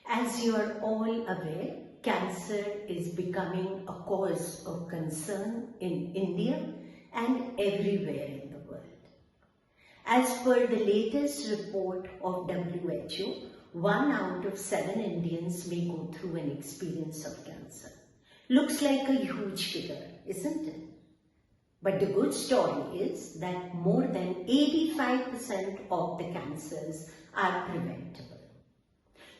As you are all aware, cancer is becoming a cause of concern in India and everywhere in the world. As per the latest report of WHO, 1 out of 7 Indians may go through an experience of cancer. Looks like a huge figure, isn't it? But the good story is that more than 85% of the cancers are preventable.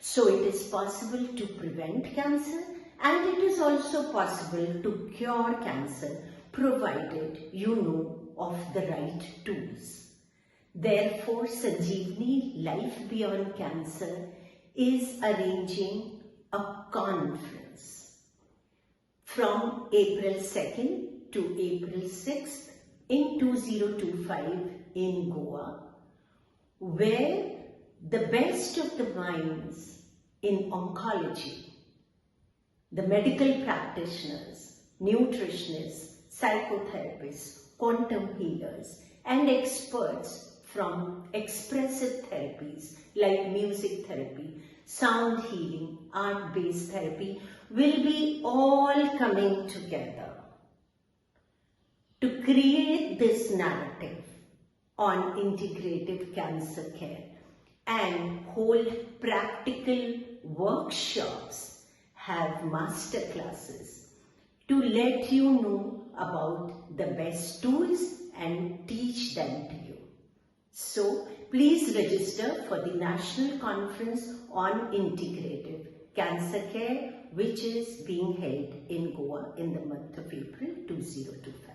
So it is possible to prevent cancer, and it is also possible to cure cancer provided you know of the right tools. Therefore, Sanjeevani-Life Beyond Cancer is arranging a conference from April 2nd to April 6th in 2025 in Goa, where the best of the minds in oncology, the medical practitioners, nutritionists, psychotherapists, quantum healers, and experts from expressive therapies like music therapy, sound healing, art-based therapy will be all coming together to create this narrative on integrative cancer care and hold practical workshops, have masterclasses to let you know about the best tools and teach them to you. So please register for the National Conference on Integrative Cancer Care, which is being held in Goa in the month of April 2025.